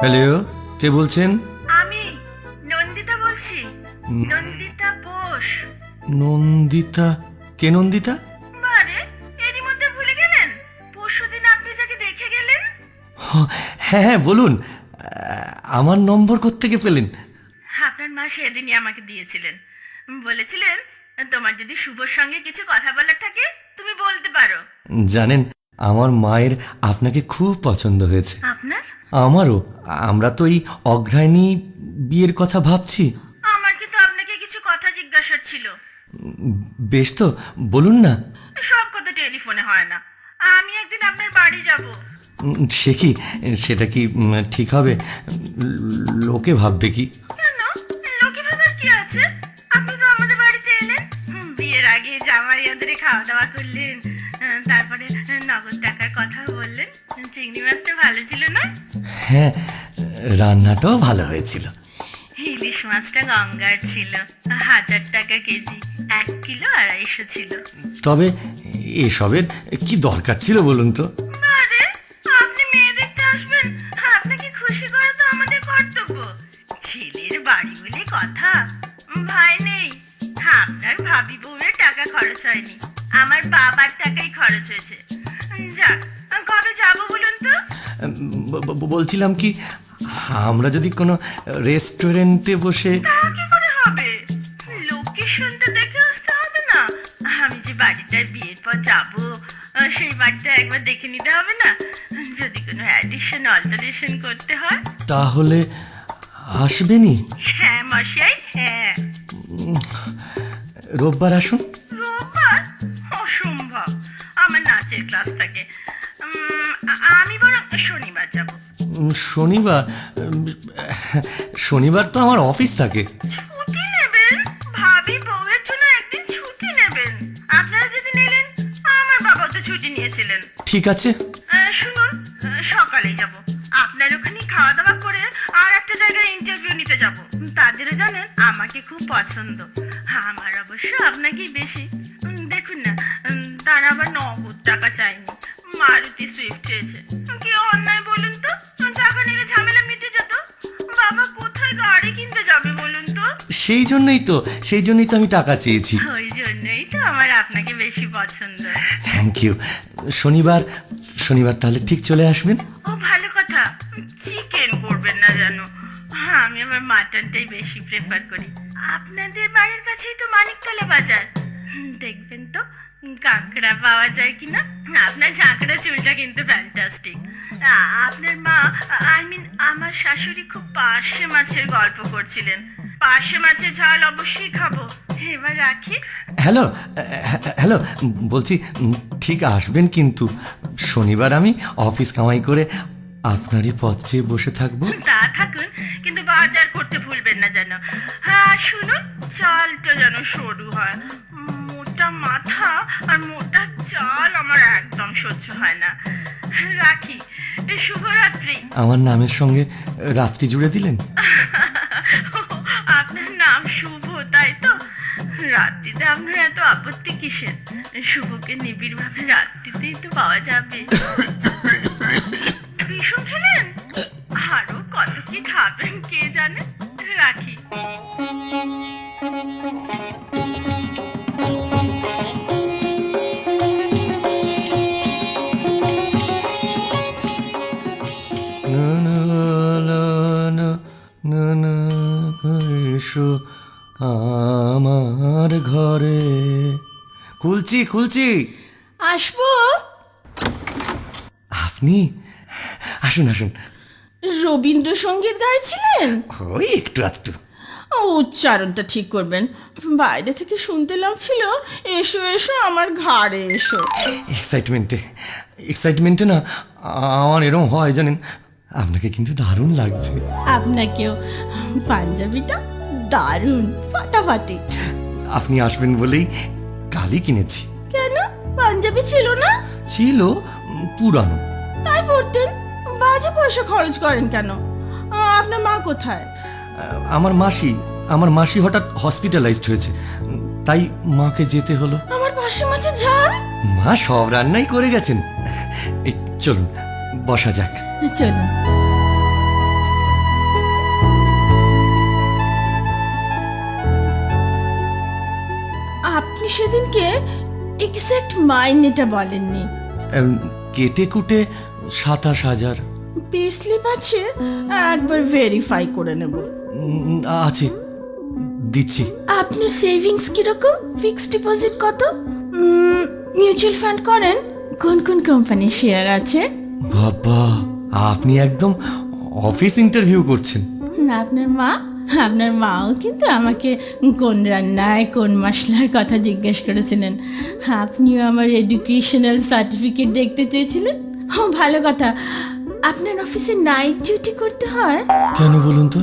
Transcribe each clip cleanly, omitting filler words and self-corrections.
Hello, কে বলছেন? আমি নন্দিতা বলছি। নন্দিতা বোস। নন্দিতা? কে নন্দিতা? বারে, এরই মধ্যে ভুলে গেলেন? পরশুদিন আপনি যাকে দেখে গেলেন। হ্যাঁ হ্যাঁ, বলুন। আমার নম্বর কোত্থেকে পেলেন? আপনার মা সেদিনই আমাকে দিয়েছিলেন। বলেছিলেন তোমার যদি শুভর সঙ্গে কিছু কথা বলার থাকে তুমি বলতে পারো। জানেন, আমার মায়ের আপনাকে খুব পছন্দ হয়েছে। আপনার? আমারও। আমরা তো এই অগ্রহায়ণী বিয়ের কথা ভাবছি। আমার কিন্তু আপনাকে কিছু কথা জিজ্ঞাসার ছিল। বেশ তো, বলুন না। সব কথা টেলিফোনে হয় না। আমি একদিন আপনার বাড়ি যাব। সে কি, সেটা কি ঠিক হবে? লোকে ভাববে কি? কেন? লোকে ভাবার কি আছে? আপনি তো আমাদের বাড়িতে এলেন, বিয়ের আগে জামাই আদরে খাওয়া দাওয়া করলেন, তারপরে নগদ টাকার কথা বললেন। চিংড়ি মাছটা ভালো ছিল না? হ্যাঁ, রান্নাটাও ভালো হয়েছিল। ইলিশ মাছটা গঙ্গার ছিল, 1000 টাকা কেজি, 1 কিলো 250 ছিল। তবে এসবের কি দরকার ছিল বলুন তো? আরে, আপনি মেয়ে দেখতে আসবেন, আপনাকে খুশি করা তো আমাদের কর্তব্য। ছেলের বাড়ি বলে কথা। ভাই নেই, আপনার ভাবি বউয়ের টাকা খরচ হয়নি, আমার বাবার টাকাই খরচ হয়েছে। যাক, কবে যাবো বলুন তো? বলছিলাম কি, আমরা যদি কোনো রেস্টুরেন্টে বসে। তা কি করে হবে? লোকেশনটা দেখে আসতে হবে না? আমি যে বাড়িটায় বিয়ের পর যাবো, সেই বাড়িটা একবার দেখে নিতে হবে না? যদি কোনো অ্যাডিশন অল্টারেশন করতে হয়। তাহলে আসবেনই? হ্যাঁ মশাই, হ্যাঁ। রোববার আসুন। রোববার? অসম্ভব, আমার নাচের ক্লাস থাকে। আমি বরং শনিবার যাব। শনিবার? শনিবার তো আমার অফিস থাকে। ছুটি নেবেন? ভাবি বউয়ের জন্য একদিন ছুটি নেবেন। আপনারা যেদিন এলেন আমার বাবা তো ছুটি নিয়েছিলেন। ঠিক আছে। শুনুন, সকালেই যাব। আপনার ওখানে খাওয়া দাওয়া করে আর একটা জায়গায় ইন্টারভিউ নিতে যাব। তাদেরও জানেন আমাকে খুব পছন্দ। আমার অবশ্য আপনাকেই বেশি। দেখুন না, তারা আবার নগদ টাকা চায়নি, মারুতি সুইফট চেয়েছে। কি অন্যায় বলুন তো? টাকা নিলে ঝামেলা মিটে যেত। বাবা কোথায় গাড়ি কিনতে যাবে বলুন তো? সেই জন্যই তো আমি টাকা চেয়েছি। ওই জন্যই তো আমার আপনাকে বেশি পছন্দ। Thank you. শনিবার তাহলে ঠিক চলে আসবেন। ও ভালো কথা। চিকেন করবেন না জানো, আমি আমার মাটনটাই বেশি প্রেফার করি। আপনাদের বাড়ির কাছেই তো মানিকতলা বাজার, দেখবেন তো কাঁকড়া পাওয়া যায় কিনা। আপনার ঝাঁকড়া চুলটা কিন্তু ফ্যান্টাস্টিক। আপনার মা, আই মিন আমার শাশুড়ি খুব পার্শে মাছের গল্প করছিলেন। পার্শে মাছের ঝাল অবশ্যই খাবো। এবার রাখি। হ্যালো হ্যালো, বলছি ঠিক আসবেন কিন্তু। শনিবার আমি অফিস কামাই করে আপনারই পথ চেয়ে বসে থাকবো। তা থাকুন, কিন্তু বাজার করতে ভুলবেন না যেন। হ্যাঁ শুনুন, চালটা যেন সরু হয়। মোটা মাথা আর মোটা চাল আমার একদম সহ্য হয় না। রাখি। শুভরাত্রি। আমার নামের সঙ্গে রাত্রি জুড়ে দিলেন। আপনার নাম শুভ, তাই তো? রাত্রিতে আপনার এত আপত্তি কিসের? শুভকে নিবিড়ভাবে রাত্রিতেই তো পাওয়া যাবে। বিষম খেলেন? আরো কত কি খাবেন কে জানে। রাখি। না না না না না না, এসো আমার ঘরে। খুলছি। আসবো? আপনি আসুন। রবীন্দ্রসঙ্গীত গাইছিলেন? ওই একটু আধটু। উচ্চারণটা ঠিক করবেন। বাইরে থেকে শুনতে লাগছিল, এসো এসো আমার ঘাড়ে এসো। এক্সাইটমেন্টে না আমার এরকম হয় জানেন। আপনাকে কিন্তু দারুণ লাগছে। আপনাকেও। পাঞ্জাবিটা দারুণ, ফাটাফাটি। আপনি আসবেন বলেই কালই কিনেছি। কেন, পাঞ্জাবি ছিল না? ছিল, পুরানো। তাই পড়তেন, বাজে পয়সা খরচ করেন কেন? আপনার মা কোথায়? আমার মাসি হঠাৎ হসপিটালাইজড হয়েছে, তাই মাকে যেতে হলো। আমার পাশে মাছের ঝাল? মা সব রান্নাই করে গেছেন। এই চলুন বসা যাক। চলুন। আপনি সেদিনকে এক্সাক্ট মাইনেটা বলেননি। কেটে কুটে 27,000 পে স্লিপ আছে, একবার ভেরিফাই করে নেব। আছে, দিচ্ছি। আপনার সেভিংস কিরকম? ফিক্সড ডিপোজিট কত? মিউচুয়াল ফান্ড করেন? কোন কোন কোম্পানির শেয়ার আছে? বাবা, আপনি একদম অফিস ইন্টারভিউ করছেন। আপনার মাও কিন্তু আমাকে কোন রান্নায় কোন মশলার কথা জিজ্ঞেস করেছিলেন। আপনিও আমার এডুকেশনাল সার্টিফিকেট দেখতে চেয়েছিলেন। ও ভালো কথা, আপনার অফিসে নাইট ডিউটি করতে হয়? কেন বলুন তো?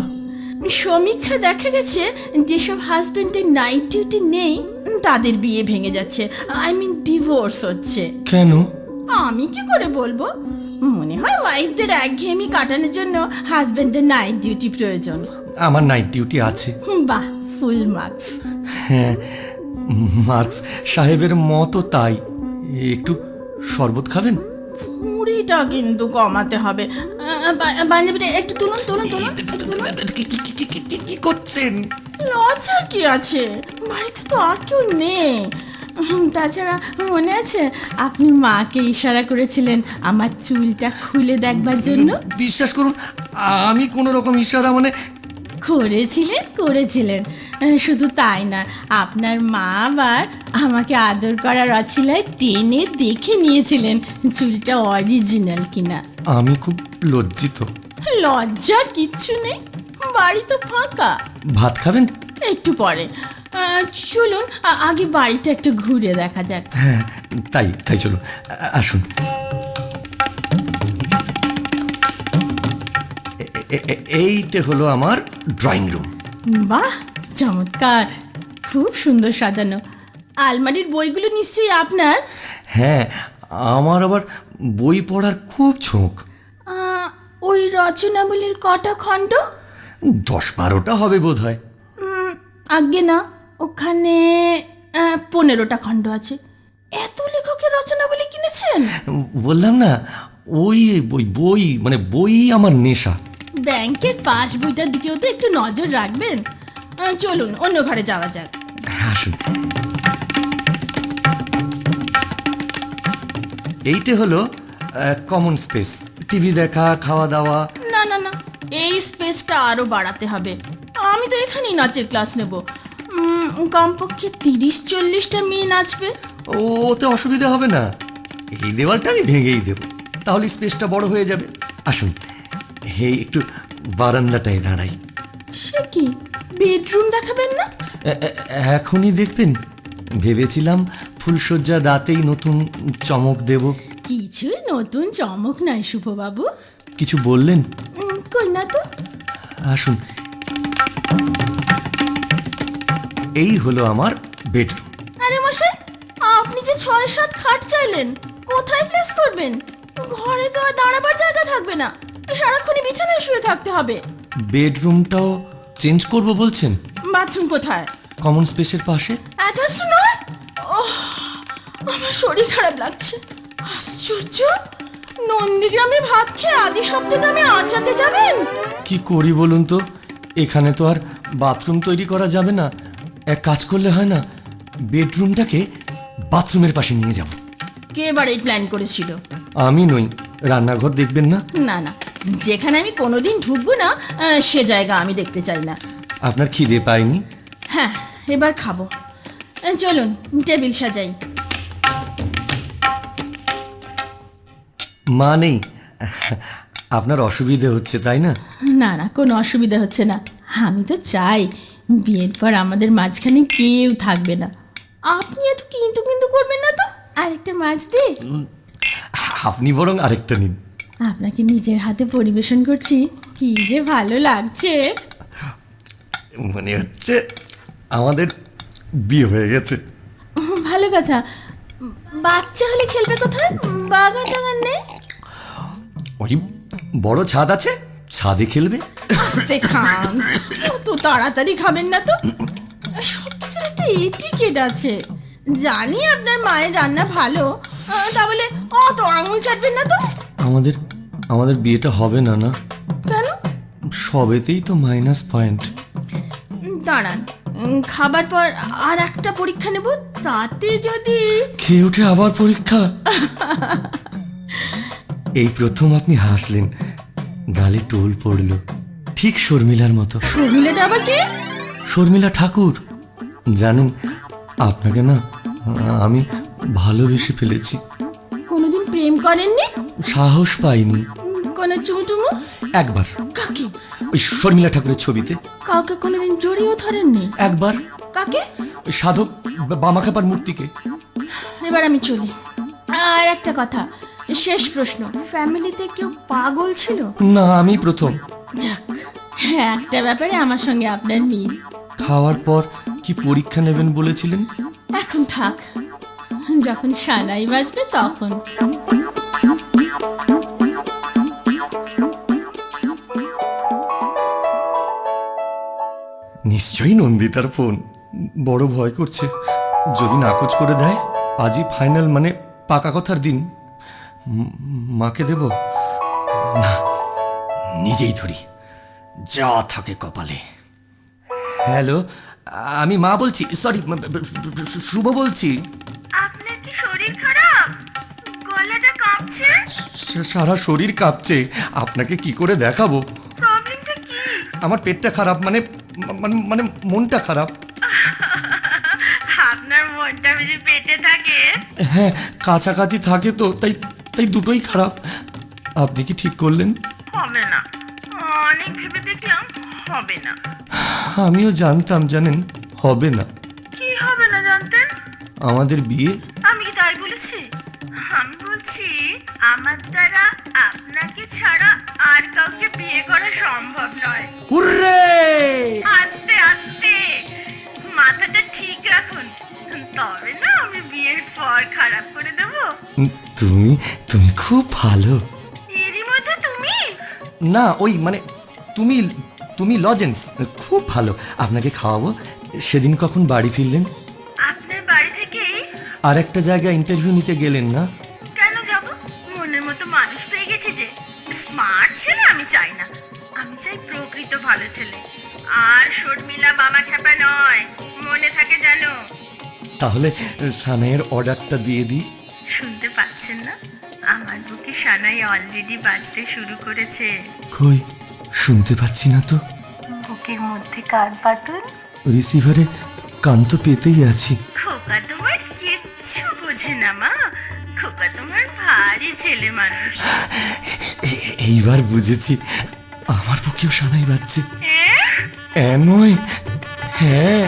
সমীক্ষা দেখা গেছে যেসব হাজবেন্ডের নাইট ডিউটি নেই তাদের বিয়ে ভেঙে যাচ্ছে, আই মিন ডিভোর্স হচ্ছে। কেন? আমি কি করে বলবো, মনে হয় ওয়াইফদের একঘেয়েমি কাটানোর জন্য হাজবেন্ডের নাইট ডিউটি প্রয়োজন। আমার নাইট ডিউটি আছে। বাহ, ফুল মার্কস। হ্যাঁ, মার্কস সাহেবের মতো তাই। একটু শরবত খাবেন? মুড়িটা কিন্তু কমাতে হবে। বান্ধবীটা একটু তুলুন তুলুন তুলুন একটু তুলুন। কি করছেন? লজ্জার কি আছে, বাড়িতে তো আর কেউ নেই। তাছাড়া মনে আছে আপনি মাকে ইশারা করেছিলেন আমার চুলটা খুলে দেখবার জন্য? বিশ্বাস করুন, আমি কোনো রকম ইশারা মানে করেছিলেন। শুধু তাই না, আপনার মা আবার আমাকে আদর করার অছিলায় টেনে দেখে নিয়েছিলেন চুলটা অরিজিনাল কিনা। আমি খুব লজ্জিত। লজ্জার কিচ্ছু নেই, বাড়ি তো ফাঁকা। ভাত খাবেন? একটু পরে। চলুন আগে বাড়িটা একটু ঘুরে দেখা যাক। হ্যাঁ, তাই চলুন, আসুন। এইটা হলো আমার ড্রয়িং রুম। বাহ, চমৎকার, খুব সুন্দর সাজানো। আলমারির বইগুলো নিশ্চয়ই আপনার? হ্যাঁ, আমার আবার বই পড়ার খুব ঝোঁক। ওই রচনাবলীর কটা খণ্ড? 10-12টা হবে বোধ হয়। আজ্ঞে না, ওখানে 15টা খণ্ড আছে। এত লেখকের রচনাবলী কিনেছেন? বললাম না, ওই বই মানে বই আমার নেশা। ব্যাংকের পাস বইটার দিকেও তো একটু নজর রাখবেন। চলুন অন্য ঘরে যাওয়া যাক। আসুন। এইটা হলো কমন স্পেস, টিভি দেখা, খাওয়া দাওয়া। না, এই স্পেসটা আরো বাড়াতে হবে। আমি তো এখানেই নাচের ক্লাস নেব। কমপক্ষে 30-40টা মেয়ে নাচবে। ওতে অসুবিধা হবে না, এই দেওয়ালটা আমি ভেঙেই দেবো, তাহলে স্পেসটা বড় হয়ে যাবে। আসুন, এই একটু বারান্দাটায় দাঁড়াই। সে কি, বেডরুম দেখাবেন না? এখনই দেখবেন? ভেবেছিলাম ফুলসজ্জার রাতেই নতুন চমক দেব। কিছুই নতুন চমক নয় শুভবাবু। কিছু বললেন? কই না তো। আসুন, এই হলো আমার বেডরুম। আরে মশাই, আপনি যে 6-7 খাট চাইলেন, কোথায় প্লেস করবেন? ঘরে তো আর দাঁড়াবার জায়গা থাকবে না, সারাক্ষণই বিছানায় শুয়ে থাকতে হবে। বেডরুমটাও চেঞ্জ করব বলছেন? বাথরুম কোথায়? কমন স্পেসের পাশে। অ্যাটাচ নয়? আমার শরীর খারাপ লাগছে। আশ্চর্য, নন্দীগ্রামে ভাত খেয়ে আদি সপ্তগ্রামে আঁচাতে যাবেন? কি করি বলুন তো, এখানে তো আর বাথরুম তৈরি করা যাবে না। এক কাজ করলে হয় না, বেডরুমটাকে বাথরুমের পাশে নিয়ে যাব। কে এবার এই প্ল্যান করেছিল? আমি নই, রান্নাঘর দেখবেন না? না, যেখানে আমি কোনোদিন ঢুকবো না সে জায়গা আমি দেখতে চাই না। আপনার খিদে পায়নি? হ্যাঁ, এবার খাবো। চলুন টেবিল সাজাই। মা নেই, আপনার অসুবিধে হচ্ছে তাই না? না, কোনো অসুবিধা হচ্ছে না। আমি তো চাই বিয়ের পর আমাদের মাঝখানে কেউ থাকবে না। আপনি এত কিন্তু করবেন না তো। আরেকটা মাছ দে। আপনি বরং আরেকটা নিন। আপনাকে নিজের হাতে পরিবেশন করছি, কি যে ভালো লাগছে। মনে হচ্ছে আমাদের বিয়ে হয়ে গেছে। ভালো কথা। বাচ্চা হলে খেলবে কোথায়? বাগান টাগান নেই? ওই বড় ছাদ আছে, ছাদে খেলবে। আস্তে খান, অত তাড়াতাড়ি খাবেন না তো। সবকিছুর একটা এটিকেট আছে। জানি আপনার মায়ের রান্না ভালো, তা বলে অত আঙুল চাটবেন না তো। আমাদের বিয়েটা হবে না। কেন? সবেতেই তো মাইনাস পয়েন্ট। দাঁড়ান, খাবার পর আর একটা পরীক্ষা নেব, তাতে যদি খেয়ে উঠে আবার পরীক্ষা? এই প্রথম আপনি হাসলেন, গালে টোল পড়ল, ঠিক শর্মিলার মতো। শর্মিলাটা আবার কে? শর্মিলা ঠাকুর। জানেন, আপনাকে না আমি ভালোবেসে ফেলেছি। কোনোদিন প্রেম করেননি? সাহস পাইনি। কোনো চুমুটুমু? একবার কাকে? ওই শর্মিলা ঠাকুরের ছবিতে। কাউকে কোনোদিন জড়িয়েও ধরেননি? একবার কাকে? ওই সাধক বামাখ্যাপার মূর্তিকে। এবার আমি চলি। আর একটা কথা, শেষ প্রশ্ন, ফ্যামিলিতে কেউ পাগল ছিল? না, আমি প্রথম। যাক, হ্যাঁ, একটা ব্যাপারে আমার সঙ্গে আপনার মিল। খাওয়ার পর কি পরীক্ষা নেবেন বলেছিলেন? এখন থাক, যখন সানাই বাজবে তখন। নিশ্চয়ই নন্দিতার ফোন। বড় ভয় করছে, যদি নাকচ করে দেয়। আজই ফাইনাল, মানে পাকা কথার দিন। মাকে দেব না, নিজেই ধরি, যা থাকে কপালে। হ্যালো, আমি মা বলছি, সরি, শুভ বলছি। আপনার কি শরীর খারাপ? গলাটা কাঁপছে। সারা শরীর কাঁপছে, আপনাকে কি করে দেখাবো? প্রবলেমটা কি? আমার পেটটা খারাপ, মানে মানে মনটা খারাপ। আপনার মনটা বুঝি পেটে থাকে? হ্যাঁ, কাছাকাছি থাকে তো, তাই তাই দুটোই খারাপ। আপনি কি ঠিক করলেন? হবে না, অনেক ভেবে দেখলাম হবে না। আমিও জানতাম, জানেন, হবে না। কি হবে না জানতেন? আমাদের বিয়ে। আমি কি তাই বলেছি? আমি বলছি আমার দ্বারা আপনাকে ছাড়া আর কাউকে বিয়ে করা সম্ভব নয়। হুররে! আস্তে আস্তে মাথাটা ঠিক রাখুন, তবে না আমি বিয়ের পর খারাপ করে দেবো। তুমি তুমি খুব ভালো। এরই মধ্যে তুমি? না, ওই মানে তুমি তুমি লজেন্স খুব ভালো। আপনাকে খাওয়াবো। সেদিন কখন বাড়ি ফিরলেন? আপনার বাড়ি থেকেই। আর একটা জায়গায় ইন্টারভিউ নিতে গেলেন না? কেন যাব? মনের মতো মানুষ পেয়ে গেছি যে। স্মার্ট ছেলে আমি চাই না, আমি চাই প্রকৃত ভালো ছেলে। আর শর্মিলা বাবা খ্যাপা নয়, মনে থাকে জানো। তাহলে সানাইয়ের অর্ডারটা দিয়ে দিই। শুনতে পাচ্ছেন না? আমার বুকে সানাই অলরেডি বাজতে শুরু করেছে। কই, শুনতে পাচ্ছি না তো। বুকের মধ্যে কান পাতুন। রিসিভারে কান তো পেতেই আছি। খোকা তোমার কিচ্ছু বোঝে না মা, খোকা তোমার ভারী ছেলে মানুষ। এইবার বুঝেছি, আমার বুকেও সানাই বাজছে। এ? নয়, হ্যাঁ।